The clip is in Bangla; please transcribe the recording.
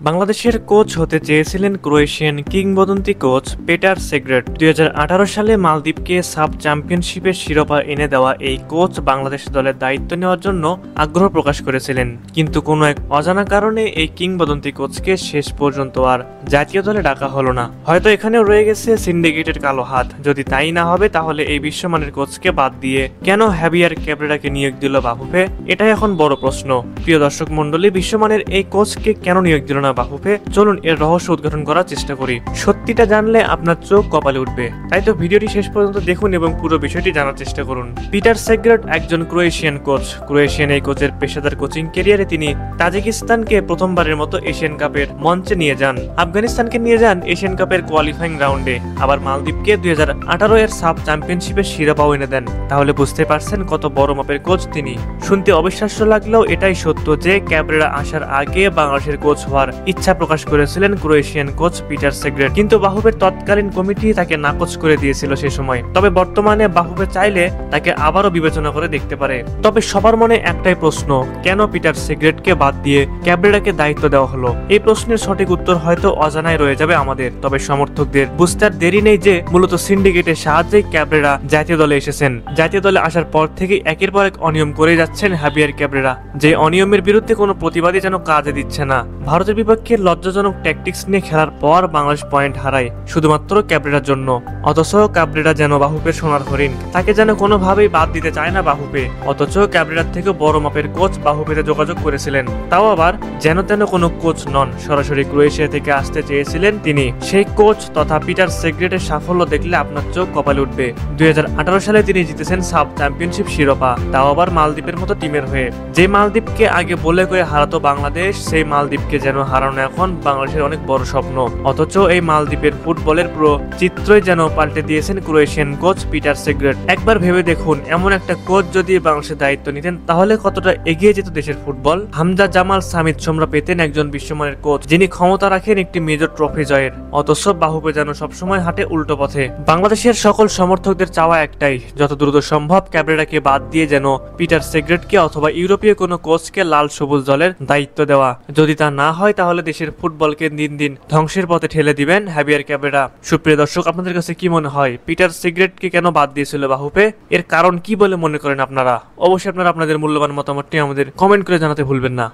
বাংলাদেশের কোচ হতে চেয়েছিলেন ক্রোয়েশিয়ান কিংবদন্তি কোচ পেটার সেগ্রেট। 2018 সালে মালদ্বীপকে সাব চ্যাম্পিয়নশিপের শিরোপা এনে দেওয়া এই কোচ বাংলাদেশ দলের দায়িত্ব নেওয়ার জন্য আগ্রহ প্রকাশ করেছিলেন, কিন্তু কোনো এক অজানা কারণে এই কিংবদন্তি কোচকে শেষ পর্যন্ত আর জাতীয় দলে ডাকা হলো না। হয়তো এখানেও রয়ে গেছে সিন্ডিকেটের কালো হাত। যদি তাই না হবে, তাহলে এই বিশ্বমানের কোচকে বাদ দিয়ে কেন হ্যাভিয়ার ক্যাব্রেরাকে নিয়োগ দিল বাফুফে? এটাই এখন বড় প্রশ্ন। প্রিয় দর্শক মন্ডলী, বিশ্বমানের এই কোচকে কেন নিয়োগ দিল না বাফুফে? চলুন এর রহস্য উদ্ঘাটন করার চেষ্টা করি। সত্যিটা জানলে আপনার চোখ কপালে উঠবে। তাই তো ভিডিওটি শেষ পর্যন্ত দেখুন এবং পুরো বিষয়টি জানার চেষ্টা করুন। পিটার সেগ্রেট একজন ক্রোয়েশিয়ান কোচ। ক্রোয়েশিয়ান এই কোচের পেশাদার কোচিং ক্যারিয়ারে তিনি তাজিকিস্তানকে প্রথমবারের মতো এশিয়ান কাপের মঞ্চে নিয়ে যান, আফগানিস্তানকে নিয়ে যান এশিয়ান কাপের কোয়ালিফাইং রাউন্ডে, আবার মালদ্বীপকে 2018 এর সাব চ্যাম্পিয়নশিপের শিরোপাও এনে দেন। তাহলে বুঝতে পারছেন কত বড় মাপের কোচ তিনি। শুনতে অবিশ্বাস্য লাগলেও এটাই সত্য যে ক্যাব্রেরা আসার আগে বাংলাদেশের কোচ হওয়ার ইচ্ছা প্রকাশ করেছিলেন ক্রোয়েশিয়ান কোচ পিটার সেগ্রেট, কিন্তু বাফুফের তৎকালীন কমিটি তাকে নাকচ করে দিয়েছিল সে সময়। তবে বর্তমানে বাফুফে চাইলে তাকে আবারও বিবেচনা করে দেখতে পারে। তবে সবার মনে একটাই প্রশ্ন, কেন পিটার সেগ্রেটকে বাদ দিয়ে ক্যাব্রেরাকে দায়িত্ব দেওয়া হলো? এই প্রশ্নের সঠিক উত্তর হয়তো অজানায় রয়ে যাবে আমাদের। তবে সমর্থকদের বুঝতে আর দেরি নেই যে মূলত সিন্ডিকেটের সাহায্যেই ক্যাব্রেরা জাতীয় দলে এসেছেন। জাতীয় দলে আসার পর থেকে একের পর এক অনিয়ম করে যাচ্ছেন হ্যাভিয়ার ক্যাব্রেরা, যে অনিয়মের বিরুদ্ধে কোনো প্রতিবাদই যেন কাজে দিচ্ছে না। ভারতের বিপক্ষে লজ্জাজনক ট্যাকটিক্স নিয়ে খেলার পর বাংলাদেশ পয়েন্ট হারায় শুধুমাত্র ক্যাব্রেরার জন্য। অথচ ক্যাব্রেরা যেন বাফুফের সোনার হরিণ, তাকে যেন কোনোভাবেই বাদ দিতে চায় না বাফুফে। অথচ ক্যাব্রেরার থেকে বড় মাপের কোচ বাফুফেতে যোগাযোগ করেছিলেন, তাও আবার যেন তেন কোনো কোচ নন, সরাসরি ক্রোয়েশিয়া থেকে আসতে চেয়েছিলেন তিনি। সেই কোচ তথা পিটার সেগ্রেটের সাফল্য দেখলে আপনার চোখ কপালে উঠবে। 2018 সালে তিনি জিতেছেন সাব চ্যাম্পিয়নশিপ শিরোপা, তাও আবার মালদ্বীপের মতো টিমের হয়ে। যে মালদ্বীপকে আগে বলে করে হারাতো বাংলাদেশ, সেই মালদ্বীপকে যেন হারানো এখন বাংলাদেশের অনেক বড় স্বপ্ন। অথচ এই মালদ্বীপের ফুটবলের পুরো চিত্রই যেন পাল্টে দিয়েছেন ক্রোয়েশিয়ান কোচ পিটার সেগ্রেট। একবার ভেবে দেখুন, এমন একটা কোচ যদি বাংলাদেশের দায়িত্ব নিতেন তাহলে কতটা এগিয়ে যেত দেশের ফুটবল। হামজা জামাল সামিদ সোমরা পেতেন একজন বিশ্বমানের কোচ, যিনি ক্ষমতা রাখেন একটি মেজর ট্রফি জয়ের। অথচ বাফুফে যেন সবসময় হাঁটে উল্টো পথে। বাংলাদেশের সকল সমর্থকদের চাওয়া একটাই, যত দ্রুত সম্ভব ক্যাব্রেরাকে বাদ দিয়ে যেন পিটার সেগ্রেটকে অথবা ইউরোপীয় কোনো কোচকে লাল সবুজ দলের দায়িত্ব দেওয়া। যদি তা না হয় তাহলে দেশের ফুটবলকে দিন দিন ধ্বংসের পথে ঠেলে দিবেন হ্যাভিয়ার ক্যাব্রেরা। সুপ্রিয় দর্শক, আপনাদের কাছে কি মনে হয় পিটার সেগ্রেটকে কেন বাদ দিয়েছিল বাফুফে? এর কারণ কি বলে মনে করেন আপনারা? অবশ্যই আপনারা আপনাদের মূল্যবান মতামতটি আমাদের কমেন্ট করে জানাতে ভুলবেন না।